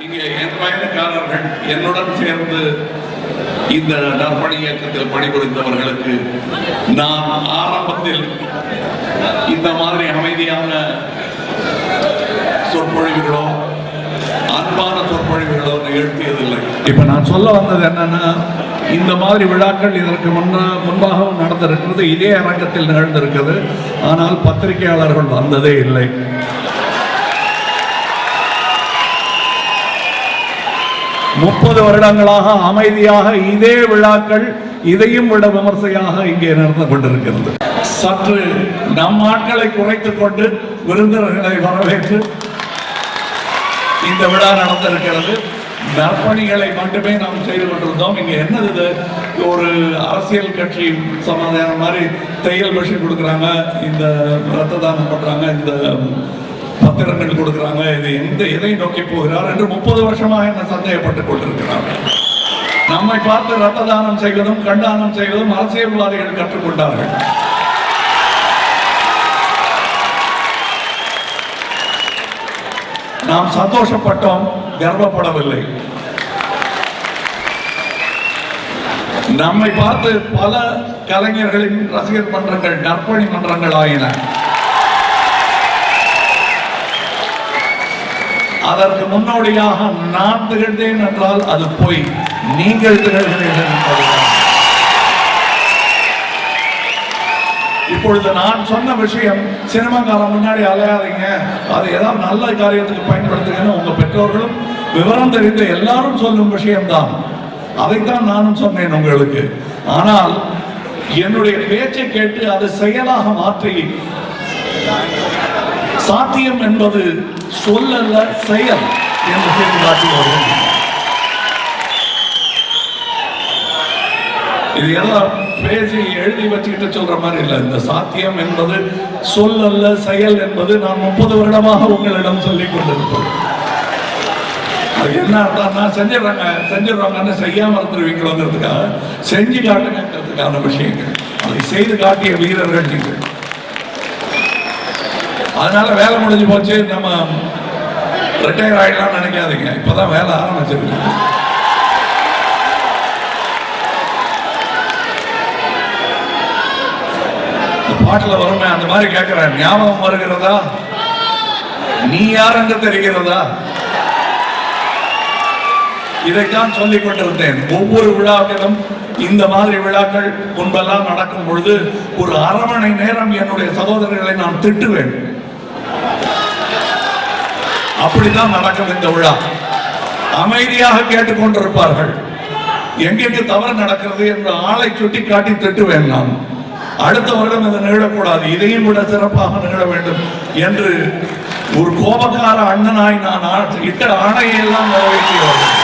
இங்கே என் பயணக்காரர்கள் என்னுடன் சேர்ந்து இந்த நற்பணி இயக்கத்தில் பணிபுரிந்தவர்களுக்கு நான் ஆரம்பத்தில் இந்த மாதிரி அமைதியான சொற்பொழிவுகளோ அன்பான சொற்பொழிவுகளோ நிகழ்த்தியதில்லை. இப்ப நான் சொல்ல வந்தது என்னன்னா, இந்த மாதிரி விழாக்கள் இதற்கு முன்பாகவும் நடந்திருக்கிறது, இதே அரங்கத்தில் நிகழ்ந்திருக்கிறது. ஆனால் பத்திரிகையாளர்கள் வந்ததே இல்லை. முப்பது வருடங்களாக அமைதியாக இதே விழாக்கள் இதையும் விட விமர்சையாக இங்கே நடந்து கொண்டிருக்கிறது. சற்று நம் ஆட்களை குறைத்துக் கொண்டு விருந்தினர்களை வரவேற்று இந்த விழா நடந்திருக்கிறது. நற்பணிகளை மட்டுமே நாம் செய்து கொண்டிருந்தோம். இங்க என்னது, ஒரு அரசியல் கட்சி சமாதான மாதிரி தையல் மிஷின் கொடுக்குறாங்க, இந்த ரத்த தானம் பண்றாங்க, இந்த பத்திரங்கள் கொடுக்கிறாங்க, இது எதை நோக்கி போகிறார் என்று 30 வருஷமாக என்ன சந்தேகப்பட்டுக் கொண்டிருக்கிறார். நம்மை பார்த்து ரத்த தானம் செய்வதும் கண்டானம் செய்வதும் அரசியல்வாதிகள் கற்றுக்கொண்டார்கள். நாம் சந்தோஷப்பட்டோம், கர்வப்படவில்லை. நம்மை பார்த்து பல கலைஞர்களின் ரசிகர் மன்றங்கள் நற்பணி மன்றங்கள் ஆயின. அதற்கு முன்னோடியாக நான் திகழ்ந்தேன் என்றால் அது போய், நீங்கள் திகழ்கிறீர்கள் என்பதுதான். இப்பொழுது நான் சொன்ன விஷயம் சினிமாக்காரன் முன்னாடி அலையாதீங்க, அது ஏதாவது நல்ல காரியத்துக்கு பயன்படுத்துங்கன்னு உங்க பெற்றோர்களும் விவரம் தெரிந்த எல்லாரும் சொல்லும் விஷயம்தான். அதைத்தான் நானும் சொன்னேன் உங்களுக்கு. ஆனால் என்னுடைய பேச்சை கேட்டு அது செயலாக மாற்றி, சாத்தியம் என்பது சொல்லல்ல செயல் என்று செய்து காட்டுவார்கள். இது எல்லாம் பேசி எழுதி வச்சுக்கிட்டு சொல்ற மாதிரி இல்லை. இந்த சாத்தியம் என்பது சொல்லல்ல செயல் என்பது நான் 30 வருடமாக உங்களிடம் சொல்லிக் கொண்டிருப்பேன். அது என்ன அர்த்தம்னா, செஞ்சிடறாங்கன்னு செய்யாம இருந்துருவீங்களோங்கிறதுக்காக செஞ்சு காட்டுங்கிறதுக்கான விஷயங்கள், அதை செய்து காட்டிய வீரர்கள் நீங்கள். அதனால வேலை முடிஞ்சு போச்சு, நம்ம ரிட்டையர் ஆயிடலாம் நினைக்காதீங்க. இப்பதான் வேலை ஆரம்பிச்சிருக்கு. பாட்டில் வருமே அந்த மாதிரி கேட்கிறேன், ஞாபகம் வருகிறதா? நீ யார் என்று தெரிகிறதா? இதைத்தான் சொல்லிக் கொண்டிருந்தேன். ஒவ்வொரு விழாவிலும் இந்த மாதிரி விழாக்கள் முன்பெல்லாம் நடக்கும் பொழுது ஒரு அரை மணி நேரம் என்னுடைய சகோதரர்களை நான் திட்டுவேன். அப்படித்தான் நடக்கும் இந்த விழா. அமைதியாக கேட்டுக்கொண்டிருப்பார்கள். எங்கெங்கு தவறு நடக்கிறது என்று ஆளை சுட்டி காட்டி திட்டுவேன் நான். அடுத்த வருடம் இது நிகழக்கூடாது, இதையும் விட சிறப்பாக நிகழ வேண்டும் என்று ஒரு கோபக்கார அண்ணனாய் நான் இட்ட ஆணையை எல்லாம் நிறைவேற்றியவர்கள்.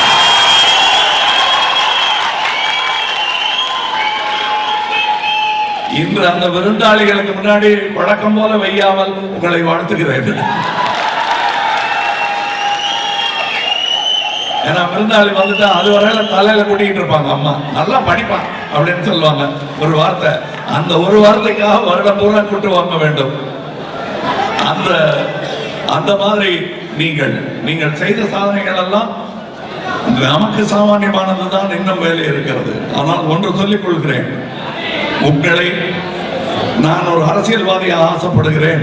இன்று அந்த விருந்தாளிகளுக்கு முன்னாடி வழக்கம் போல வையாமல் உங்களை வாழ்த்துகிறேன். ஏன்னா விருந்தாளி வந்துட்டா அது வரையில தலையில கூட்டிகிட்டு இருப்பாங்க, அம்மா நல்லா படிப்பான் அப்படின்னு சொல்லுவாங்க ஒரு வார்த்தை. அந்த ஒரு வார்த்தைக்காக வருடம் பூரா கூட்டு வாங்க வேண்டும். அந்த மாதிரி நீங்கள் செய்த சாதனைகள் எல்லாம் நமக்கு சாமானியமானதுதான், இன்னும் வேலை இருக்கிறது. ஆனால் ஒன்று சொல்லிக் கொள்கிறேன், உங்களை நான் ஒரு அரசியல்வாதியாக ஆசைப்படுகிறேன்,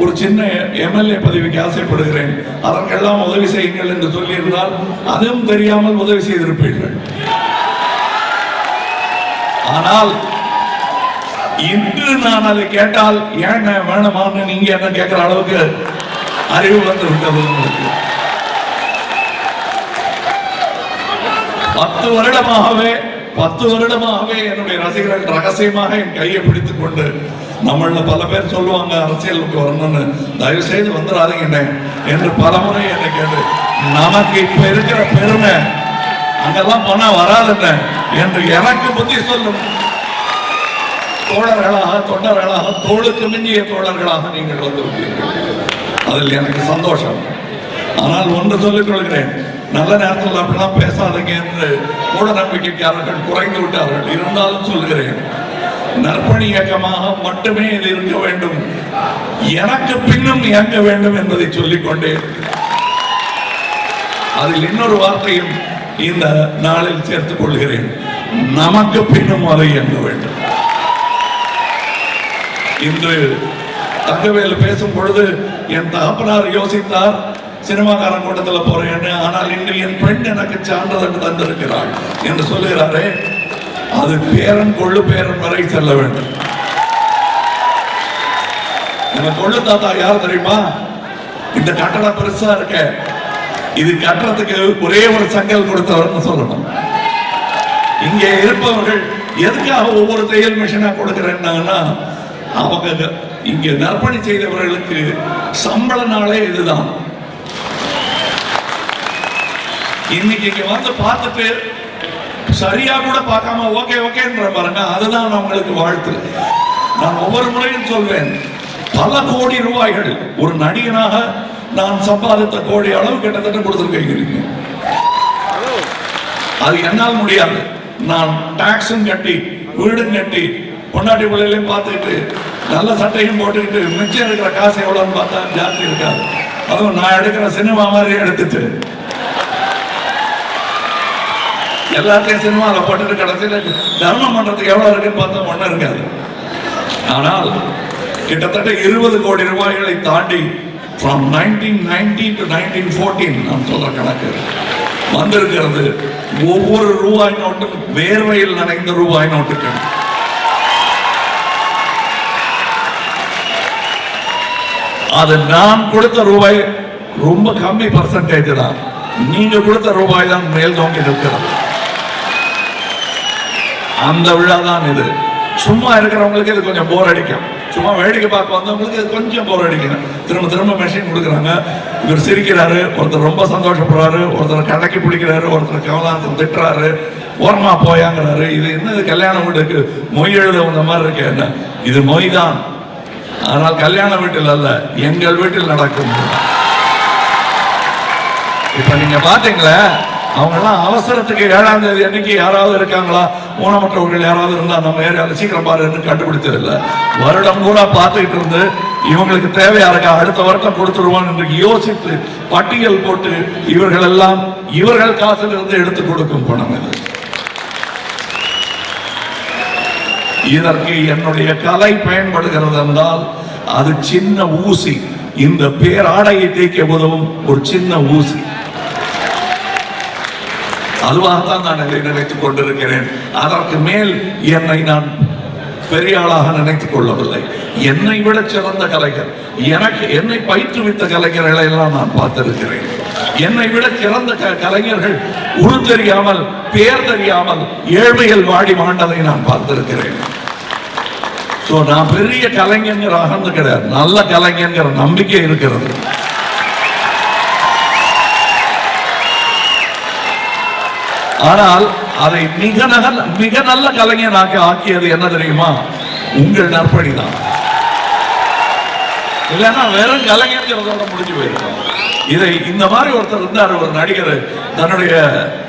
ஒரு சின்ன எம்எல்ஏ பதவிக்கு ஆசைப்படுகிறேன், அதற்கெல்லாம் உதவி செய்யுங்கள் என்று சொல்லியிருந்தால் அதுவும் தெரியாமல் உதவி செய்திருப்பீர்கள். ஆனால் இன்று நான் அதை கேட்டால் ஏன் வேணுமான்னு நீங்க என்ன கேட்கிற அளவுக்கு அறிவு வந்து விட்டது உங்களுக்கு. 10 வருடமாகவே என்னுடைய ரசிகர்கள் ரகசியமாக என் கையை பிடித்துக் கொண்டு, நம்மள பல பேர் சொல்லுவாங்க அரசியலுக்கு வரணும்னு, தயவு செய்து வந்துடாதீங்க என்று பலமுறை என்னை கேட்டு, நமக்கு இப்ப இருக்கிற பெருமை அங்கெல்லாம் பணம் வராதுன்னு என்று எனக்கு புத்தி சொல்லும் தோழர்களாக, தொண்டர்களாக, தோளுக்கு மிஞ்சிய தோழர்களாக நீங்கள் வந்து விட்டீர்கள். அதில் எனக்கு சந்தோஷம். ஆனால் ஒன்று சொல்லிக் கொள்கிறேன், நல்ல நேரத்தில் அப்படிலாம் பேசாதீங்க என்று மூட நம்பிக்கைக்காரர்கள் குறைந்து விட்டார்கள். இருந்தாலும் சொல்கிறேன், நற்பணி இயக்கமாக மட்டுமே இது இருக்க வேண்டும், எனக்கு பின்னும் இயங்க வேண்டும் என்பதை சொல்லிக்கொண்டே அதில் இன்னொரு வார்த்தையும் இந்த நாளில் சேர்த்துக் கொள்கிறேன். நமக்கு பின்னும் அதை இயங்க வேண்டும். இன்று தங்கவேலு பேசும் பொழுது என் தகப்பனார் யோசித்தார், சினிமாக்காரன் கூட்டத்தில் போறேன்னு. ஆனால் இன்று என் பெண் எனக்கு சான்றிதழ் தந்திருக்கிறாள் என்று சொல்லுகிறாரே, அது பேரன் கொள்ளு பேரன் வரை செல்ல வேண்டும். நம்ம கொள்ளு தாத்தா யார் தெரியுமா? இந்த கட்டடம் பெருசா இருக்க, இது கட்டுறதுக்கு ஒரே ஒரு சங்கல் கொடுத்தவர்னு சொல்லணும். இங்கே இருப்பவர்கள் எதுக்காக ஒவ்வொரு தையல் மிஷினா கொடுக்கிறேன்னா, அவங்க இங்க நற்பணி செய்தவர்களுக்கு சம்பள நாளே இதுதான். இன்னைக்கு இங்க வந்து பார்த்துட்டு சரியா கூட பார்க்காம ஓகே ஓகேன்ற பாருங்க, அதுதான் அவங்களுக்கு வாழ்த்து. நான் ஒவ்வொரு முறையும் சொல்வேன், பல கோடி ரூபாய்கள் ஒரு நடிகனாக நான் சம்பாதித்த கோடி அளவு கிட்டத்தட்ட கொடுத்துருக்கீங்க. அது என்னால் முடியாது. நான் டாக்ஸும் கட்டி, வீடும் கட்டி, பொண்டாட்டி பிள்ளைகளையும் பார்த்துக்கிட்டு, நல்ல சட்டையும் போட்டுக்கிட்டு, மிச்சம் இருக்கிற காசு எவ்வளோன்னு பார்த்தா ஜாஸ்தி இருக்காது. அதுவும் நான் எடுக்கிற சினிமா மாதிரி எடுத்துட்டு எல்லாத்தையும் சினிமாவில் போட்டுட்டு கடைசியில் தர்மம் பண்றதுக்கு எவ்வளவு இருக்குன்னு பார்த்தா ஒன்றும் இருக்காது. ஆனால் கிட்டத்தட்ட 20 கோடி ரூபாய்களை தாண்டி from 1990 to 1914 நான் சொல்ற கணக்கு வந்திருக்கிறது. ஒவ்வொரு ரூபாய் நோட்டும் வேர்வையில் நனைந்த ரூபாய் நோட்டுகள். அது நான் கொடுத்த ரூபாய் ரொம்ப கம்மி பர்சன்டேஜ் தான். நீங்க கொடுத்த ரூபாய் தான் மேல் நோக்கி நிற்கிறது. அந்த விழா தான் இது. சும்மா இருக்கிறவங்களுக்கு இது கொஞ்சம் போர் அடிக்கும். சும்மா வேடிக்கை பார்க்க வந்தவங்களுக்கு இது கொஞ்சம் போர் அடிக்கும். திரும்ப திரும்ப மெஷின் கொடுக்குறாங்க. இவர் சிரிக்கிறாரு, ஒருத்தர் ரொம்ப சந்தோஷப்படுறாரு, ஒருத்தர் கடைக்கு பிடிக்கிறாரு, ஒருத்தர் கமலாசன் திட்டுறாரு, ஓரமா போயாங்கிறாரு. இது என்ன கல்யாண வீட்டுக்கு மொய் எழுத வந்த மாதிரி இருக்கு. என்ன இது மொய் தான், ஆனால் கல்யாண வீட்டில் அல்ல, எங்கள் வீட்டில் நடக்கும். இப்ப நீங்க பாத்தீங்களா, அவங்க எல்லாம் அவசரத்துக்கு 7ஆம் தேதி அன்னைக்கு யாராவது இருக்காங்களா, ஊனமற்றவர்கள் யாராவது இருந்தா நம்ம ஏரியாவில் சீக்கிரம் பாருன்னு கண்டுபிடிச்சது இல்லை. வருடம் பூரா பார்த்துக்கிட்டு இருந்து இவங்களுக்கு தேவையா இருக்கா, அடுத்த வருடம் கொடுத்துருவான் என்று யோசித்து பட்டியல் போட்டு இவர்கள் எல்லாம் இவர்கள் காசில் இருந்து எடுத்து கொடுக்கும் பணம் இது. இதற்கு என்னுடைய கலை பயன்படுகிறது என்றால் அது சின்ன ஊசி. இந்த பேராடையை தேய்க்க உதவும் ஒரு சின்ன ஊசி. அதுவாகத்தான் நான் இதை நினைத்துக் கொண்டிருக்கிறேன். அதற்கு மேல் என்னை நான் பெரிய ஆளாக நினைத்துக் கொள்ளவில்லை. என்னை விட சிறந்த கலைஞர், எனக்கு என்னை பயிற்றுவித்த கலைஞர்களை எல்லாம் நான் பார்த்திருக்கிறேன். என்னை விட சிறந்த கலைஞர்கள் உரு தெரியாமல், பேர் தெரியாமல், ஏழ்மையில் வாடி மாண்டதை நான் பார்த்திருக்கிறேன். நான் பெரிய கலைஞர் அகந்து கிடையாது, நல்ல கலைஞர் நம்பிக்கை இருக்கிறது. ஆனால் அதை மிக நல்ல கலைஞனாக ஆக்கியது என்ன தெரியுமா? உங்கள் நற்பணி தான். இல்லைன்னா வெறும் கலைஞர்கிறதோட முடிஞ்சு போயிருக்கோம். இதை இந்த மாதிரி ஒருத்தர் இருந்தார், ஒரு நடிகர் தன்னுடைய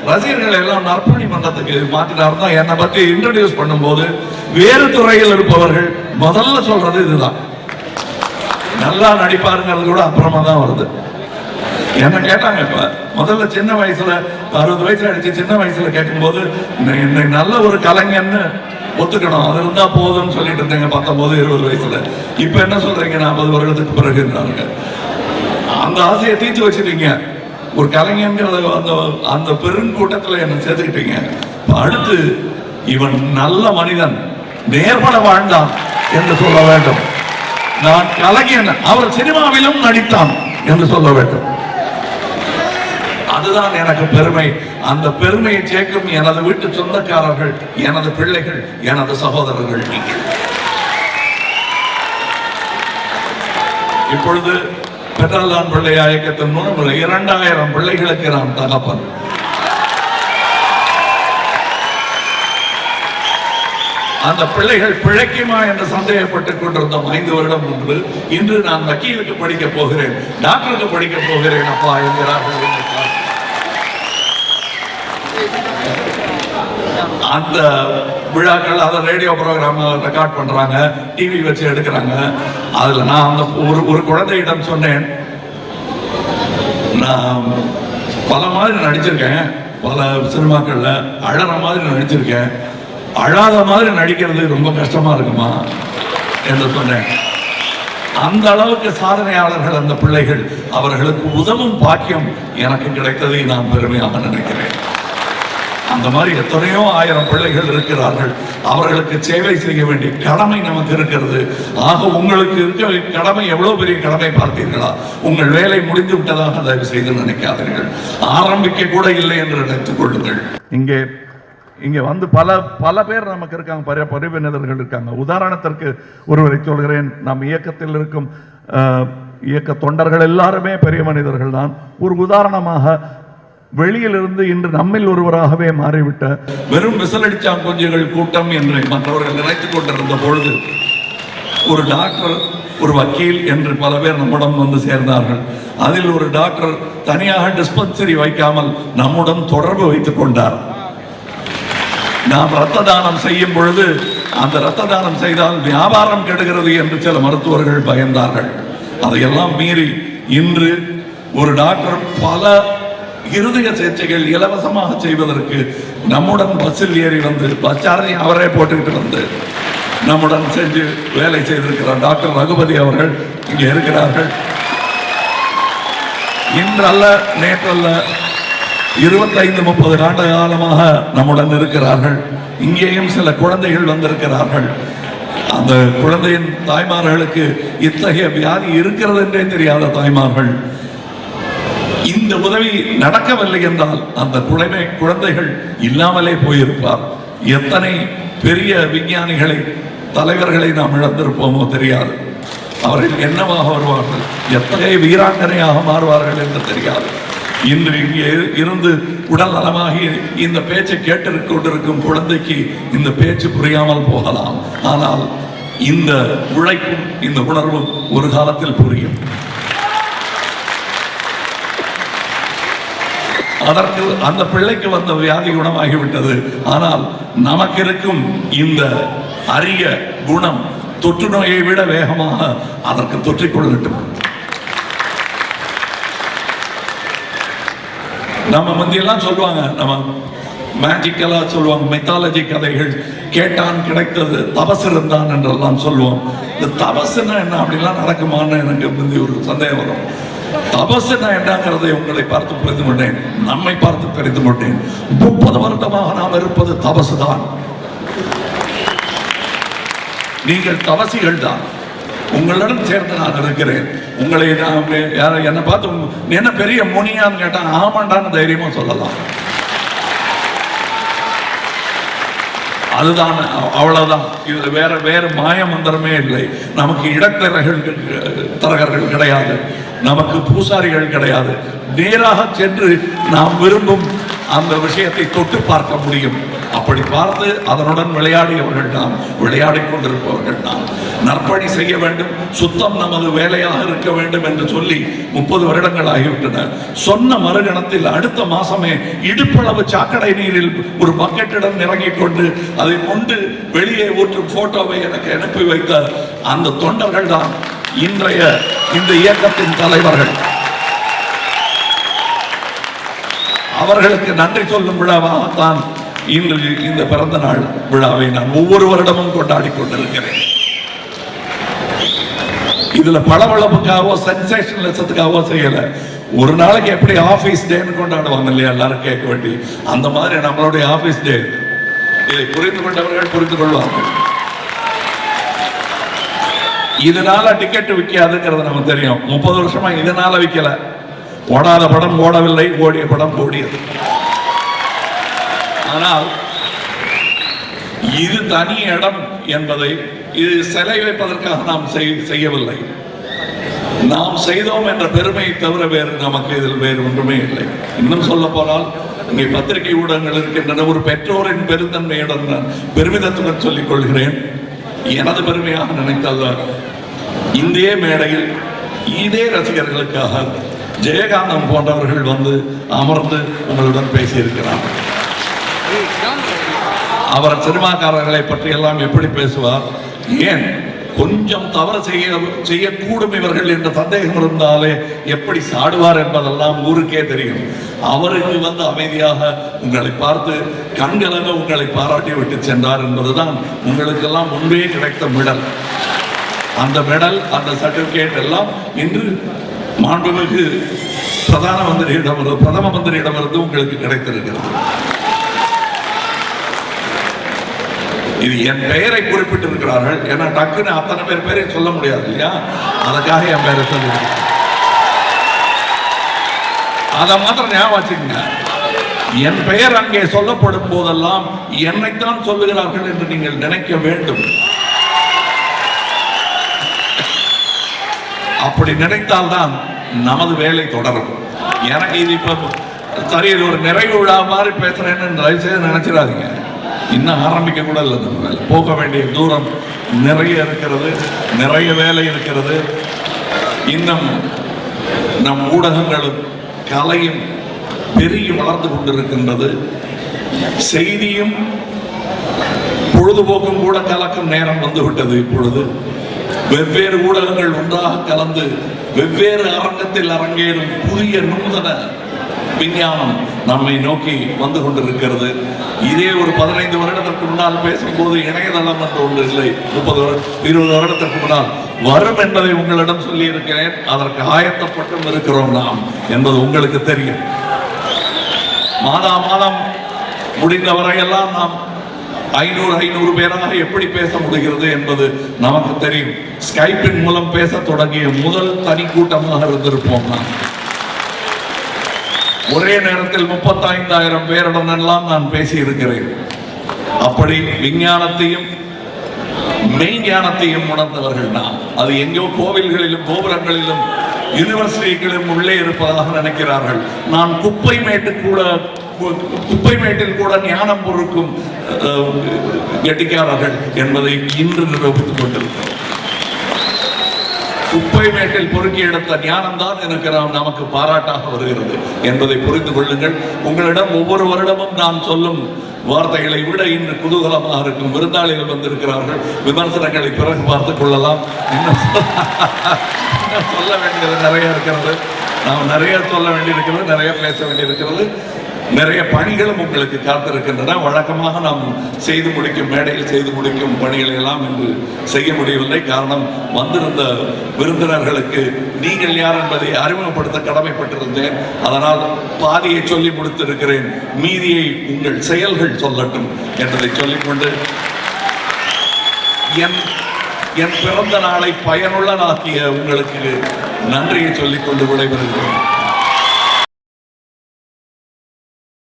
ரசிகர்களை எல்லாம் நற்பணி மன்றத்துக்கு மாற்றினார் தான். என்னை பற்றி இன்ட்ரோடியூஸ் பண்ணும்போது வேறு துறையில் இருப்பவர்கள் முதல்ல சொல்றது இதுதான், நல்லா நடிப்பாருங்கிறது கூட அப்புறமா தான் வருது. என்ன கேட்டாங்க, இப்ப முதல்ல சின்ன வயசுல 60 வயசுல அடிச்சு சின்ன வயசுல கேட்கும் போது நல்ல ஒரு கலைஞன்னு ஒத்துக்கணும், அது இருந்தா போதும்னு சொல்லிட்டு இருந்தீங்க 19-20 வயசுல. இப்ப என்ன சொல்றீங்க 40 வருடத்துக்கு பிறகு? அந்த ஆசையை தீர்த்து வச்சிருக்கீங்க. ஒரு கலைஞர் அந்த பெருங்கூட்டத்துல என்ன சேர்த்துக்கிட்டீங்க. அடுத்து இவன் நல்ல மனிதன், நேர்மட வாழ்ந்தான் என்று சொல்ல வேண்டும். நான் கலைஞன், அவர் சினிமாவிலும் நடித்தான் என்று சொல்ல வேண்டும். அதுதான் எனக்கு பெருமை. அந்த பெருமையை சேர்க்கும் எனது வீட்டு சொந்தக்காரர்கள், எனது பிள்ளைகள், எனது சகோதரர்கள். இப்பொழுது பெற்றால்தான் பிள்ளையா இயக்கத்தின் மூலம் 2000 பிள்ளைகளுக்கு நான் தகப்பன். அந்த பிள்ளைகள் பிழைக்குமா என்று சந்தேகப்பட்டுக் கொண்டிருந்தோம் 5 வருடம் முன்பு. இன்று நான் வக்கீலுக்கு படிக்க போகிறேன், டாக்டருக்கு படிக்க போகிறேன் அப்பா என்கிறார்கள். அந்த விழாக்கள் அதை ரேடியோ ப்ரோக்ராம் ரெக்கார்ட் பண்றாங்க, டிவி வச்சு எடுக்கிறாங்க. அதுல நான் அந்த ஒரு குழந்தையிடம் சொன்னேன், நான் பல மாதிரி நடிச்சிருக்கேன், பல சினிமாக்கள்ல அழற மாதிரி நடிச்சிருக்கேன், அழாத மாதிரி நடிக்கிறது ரொம்ப கஷ்டமா இருக்குமா என்று சொன்னேன். அந்த அளவுக்கு சாதனையாளர்கள் அந்த பிள்ளைகள். அவர்களுக்கு உதவும் பாக்கியம் எனக்கு கிடைத்ததை நான் பெருமையாக நினைக்கிறேன். அந்த மாதிரி எத்தனையோ ஆயிரம் பிள்ளைகள் இருக்கிறார்கள். அவர்களுக்கு சேவை செய்ய வேண்டிய கடமை நமக்கு இருக்கிறது. ஆக உங்களுக்கு இருக்க கடமை எவ்வளவு பெரிய கடமை பார்த்தீர்களா? உங்கள் வேலை முடிந்து விட்டதாக தயவு செய்து நினைக்காதீர்கள். ஆரம்பிக்க கூட இல்லை என்று நினைத்துக் கொள்ளுங்கள். இங்கே வந்து பல பேர் நமக்கு இருக்காங்க, பரிவினர்கள் இருக்காங்க. உதாரணத்திற்கு ஒருவரை சொல்கிறேன். நம் இயக்கத்தில் இருக்கும் இயக்க தொண்டர்கள் எல்லாருமே பெரிய மனிதர்கள் தான். ஒரு உதாரணமாக, வெளியிலிருந்து இன்று நம்மில் ஒருவராகவே மாறிவிட்ட வெறும் விசலடிச்சாங்குஞ்சுகள் கூட்டம் என்று மற்றவர்கள் நினைத்துக் கொண்டிருந்த பொழுது ஒரு டாக்டர், ஒரு வக்கீல் என்று பல பேர் நம்முடன் வந்து சேர்ந்தார்கள். அதில் ஒரு டாக்டர் தனியாக டிஸ்பென்சரி வைக்காமல் நம்முடன் தொடர்பு வைத்துக் கொண்டார். நாம் இரத்த தானம் செய்யும் பொழுது அந்த இரத்த தானம் செய்தால் வியாபாரம் கெடுகிறது என்று சில மருத்துவர்கள் பயந்தார்கள். அதையெல்லாம் மீறி இன்று ஒரு டாக்டர் பல இருதய சிகிச்சைகள் இலவசமாக செய்வதற்கு நம்முடன் பஸ்ஸில் ஏறி வந்து பஸ் சார்ஜை அவரே போட்டுக்கிட்டு வந்து நம்முடன் செஞ்சு வேலை செய்திருக்கிறார். டாக்டர் ரகுபதி அவர்கள் இங்கே இருக்கிறார்கள். இன்றல்ல நேற்றல்ல 25-30 ஆண்டு காலமாக நம்முடன் இருக்கிறார்கள். இங்கேயும் சில குழந்தைகள் வந்திருக்கிறார்கள். அந்த குழந்தையின் தாய்மார்களுக்கு இத்தகைய வியாதி இருக்கிறது என்றே தெரியாத தாய்மார்கள். இந்த உதவி நடக்கவில்லை என்றால் அந்த குழந்தைகள் இல்லாமலே போயிருப்பார். எத்தனை பெரிய விஞ்ஞானிகளை, தலைவர்களை நாம் இழந்திருப்போமோ தெரியாது. அவர்கள் என்னவாக வருவார்கள், எத்தகைய வீராங்கனையாக மாறுவார்கள் என்று தெரியாது. இன்று இங்கே இருந்து உடல் நலமாகி இந்த பேச்சை கேட்டிருக்க கொண்டிருக்கும் குழந்தைக்கு இந்த பேச்சு புரியாமல் போகலாம். ஆனால் இந்த உழைப்பும் இந்த உணர்வும் ஒரு காலத்தில் புரியும். அதற்கு அந்த பிள்ளைக்கு வந்த வியாதி குணமாகிவிட்டது. ஆனால் நமக்கு இருக்கும் இந்த அரிய குணம் தொற்று நோயை விட வேகமாக அதற்கு தொற்றிக்கொள்ளட்டும். நம்ம முந்தியெல்லாம் சொல்லுவாங்க, நம்ம மேஜிக்கலா சொல்லுவாங்க, மெத்தாலஜி கதைகள், கேட்டான் கிடைத்தது, தபசு இருந்தான் என்றெல்லாம் சொல்லுவோம். இந்த தபசுன்னா என்ன, அப்படிலாம் நடக்குமான்னு எனக்கு முந்தி ஒரு சந்தேகம் வரும். தபசுனா என்னங்கிறதை உங்களை பார்த்து புரிந்து கொண்டேன், நம்மை பார்த்து தெரிந்து கொண்டேன். 30 வருடமாக நாம் இருப்பது தபசுதான். நீங்கள் தபசிகள் தான். உங்களிடம் சேர்ந்து நான் இருக்கிறேன். உங்களை என்னை பார்த்து என்ன பெரிய முனியான்னு கேட்டா ஆமாண்டான்னு தைரியமா சொல்லலாம். அதுதான், அவ்வளவுதான். இதுல வேற மாய மந்திரமே இல்லை. நமக்கு இடத்தரகர்கள் கிடையாது, நமக்கு பூசாரிகள் கிடையாது. நேராக சென்று நாம் விரும்பும் அந்த விஷயத்தை தொட்டு பார்க்க முடியும். அப்படி பார்த்து அதனுடன் விளையாடியவர்கள் நாம், விளையாடி கொண்டிருப்பவர்கள் நாம். நற்பணி செய்ய வேண்டும், சுத்தம் நமது வேலையாக இருக்க வேண்டும் என்று சொல்லி 30 வருடங்கள் ஆகிவிட்டன. சொன்ன மறுகணத்தில் அடுத்த மாசமே இடுப்பளவு சாக்கடை நீரில் ஒரு பக்கெட்டிடம் இறங்கிக் கொண்டு அதை கொண்டு வெளியே ஊற்றும் போட்டோவை எனக்கு அனுப்பி வைத்த அந்த தொண்டர்கள் தான் இன்றைய இந்த இயக்கத்தின் தலைவர்கள். அவர்களுக்கு நன்றி சொல்லும் விழாவாகத்தான் இன்று இந்த பிறந்த நாள் விழாவை நான் ஒவ்வொரு வருடமும் கொண்டாடி கொண்டிருக்கிறேன். இதுல பளபளப்புக்காகவோ சென்சேஷனலிசத்துக்காகவோ செய்யல. ஒரு நாளைக்கு எப்படி ஆபீஸ் டேன்னு கொண்டாடுவாங்க இல்லையா, எல்லாரும் கேட்க வேண்டி, அந்த மாதிரி நம்மளுடைய ஆபீஸ் டே. இதை புரிந்து கொண்டவர்கள் புரிந்து கொள்வார்கள். இதனால டிக்கெட் விற்காதுங்கிறது நமக்கு தெரியும். 30 வருஷமா இதனால விற்கல. ஓடாத படம் ஓடவில்லை, ஓடிய படம் ஓடியது. ஆனால் இது தனி இடம் என்பதை, இது சிலை வைப்பதற்காக நாம் செய்யவில்லை. நாம் செய்தோம் என்ற பெருமையை தவிர வேறு நமக்கு இதில் வேறு ஒன்றுமே இல்லை. இன்னும் சொல்ல போனால் இங்கே பத்திரிகை ஊடகங்கள் இருக்கின்றன. ஒரு பெற்றோரின் பெருந்தன்மையுடன் பெருமிதத்துடன் சொல்லிக் கொள்கிறேன். எனது பெருமையாக நினைத்தல்ல, இந்திய மேடையில் இதே ரசிகர்களுக்காக ஜெயகாந்தம் போன்றவர்கள் வந்து அமர்ந்து உங்களுடன் பேசியிருக்கிறார். அவர் சினிமாக்காரர்களை பற்றி எல்லாம் எப்படி பேசுவார், ஏன் கொஞ்சம் தவறு செய்யக்கூடும் இவர்கள் என்ற சந்தேகம் இருந்தாலே எப்படி சாடுவார் என்பதெல்லாம் ஊருக்கே தெரியும். அவருக்கு அமைதியாக உங்களை பார்த்து கண்கலங்க உங்களை பாராட்டி விட்டு சென்றார் என்பதுதான் உங்களுக்கெல்லாம் முன்பே கிடைத்த மெடல். அந்த மெடல், அந்த சர்டிபிகேட் எல்லாம் இன்று மாண்புமிகு பிரதம மந்திரியிடமிருந்து உங்களுக்கு கிடைத்திருக்கிறது. இது என் பெயரை குறிப்பிட்டிருக்கிறார்கள். ஏன்னா டக்குன்னு அத்தனை பேர் பேரை சொல்ல முடியாது இல்லையா, அதுக்காக என் பெயரை சொல்லி அதை மாத்திரம் ஞாபகம் வச்சுக்கங்க. என் பெயர் அங்கே சொல்லப்படும் போதெல்லாம் என்னைத்தான் சொல்லுகிறார்கள் என்று நீங்கள் நினைக்க வேண்டும். அப்படி நினைத்தால்தான் நமது வேலை தொடரும். எனக்கு இது இப்ப சரி, இது ஒரு நிறைவு விழா மாதிரி பேசுறேன்னு தயவு செய்து நினைச்சிடாதீங்க. இன்னும் ஆரம்பிக்க கூட இல்லை. போக வேண்டிய தூரம் நிறைய இருக்கிறது, நிறைய வேலை இருக்கிறது. இன்னும் நம் ஊடகங்களும் கலையும் பெருகி வளர்ந்து கொண்டிருக்கின்றது. செய்தியும் பொழுதுபோக்கும் கூட கலக்கும் நேரம் வந்துவிட்டது. இப்பொழுது வெவ்வேறு ஊடகங்கள் ஒன்றாக கலந்து வெவ்வேறு அரங்கத்தில் அரங்கேறும் புதிய நூதன விஞ்ஞானம் நம்மை நோக்கி வந்து கொண்டிருக்கிறது. இதே ஒரு 15 வருடத்திற்கு முன்னால் பேசும்போது இணையதளம் என்று ஒன்று இல்லை. 20 வருடத்திற்கு முன்னால் வரும் என்பதை உங்களிடம் சொல்லி இருக்கிறேன். அதற்கு ஆயத்தப்பட்டும் இருக்கிறோம் நாம் என்பது உங்களுக்கு தெரியும். மாதம் முடிந்த வரையெல்லாம் நாம் 500 பேராக எப்படி பேச முடிகிறது என்பது நமக்கு தெரியும். ஸ்கைப்பின் மூலம் பேச தொடங்கிய முதல் தனி கூட்டமாக இருந்திருப்போம். நான் ஒரே நேரத்தில் 35,000 பேருடன் எல்லாம் நான் பேசி இருக்கிறேன். அப்படி விஞ்ஞானத்தையும் மெய்ஞானத்தையும் உணர்ந்தவர்கள் நாம். அது எங்கோ கோவில்களிலும் கோபுரங்களிலும் யூனிவர்சிட்டிகளிலும் உள்ளே இருப்பதாக நினைக்கிறார்கள். நான் குப்பை மேட்டில் கூட ஞானம் பொறுக்கும் கெட்டிக்காரர்கள் என்பதை இன்று நிரூபித்துக் கொண்டிருக்கிறோம். குப்பை மேட்டில் பொறுக்கி எடுத்த ஞானம் தான் எனக்கு நமக்கு பாராட்டாக வருகிறது என்பதை புரிந்து கொள்ளுங்கள். உங்களிடம் ஒவ்வொரு வருடமும் நான் சொல்லும் வார்த்தைகளை விட இன்று குதூகலமாக இருக்கும். விருந்தாளிகள் வந்திருக்கிறார்கள். விமர்சனங்களை பிறகு பார்த்துக் கொள்ளலாம். இன்னும் சொல்ல வேண்டியது நிறைய இருக்கிறது. நாம் நிறைய சொல்ல வேண்டியிருக்கிறது, நிறைய பேச வேண்டியிருக்கிறது. நிறைய பணிகளும் உங்களுக்கு காத்திருக்கின்றன. வழக்கமாக நாம் செய்து முடிக்கும் மேடையில் செய்து முடிக்கும் பணிகளை எல்லாம் இன்று செய்ய முடியவில்லை. காரணம், வந்திருந்த விருந்தினர்களுக்கு நீங்கள் யார் என்பதை அறிமுகப்படுத்த கடமைப்பட்டிருந்தேன். அதனால் பாதியை சொல்லி முடித்திருக்கிறேன். மீதியை உங்கள் செயல்கள் சொல்லட்டும் என்பதை சொல்லிக்கொண்டு என் பிறந்த நாளை பயனுள்ளதாக்கிய உங்களுக்கு நன்றியை சொல்லிக்கொண்டு விடைபெறுகிறேன்.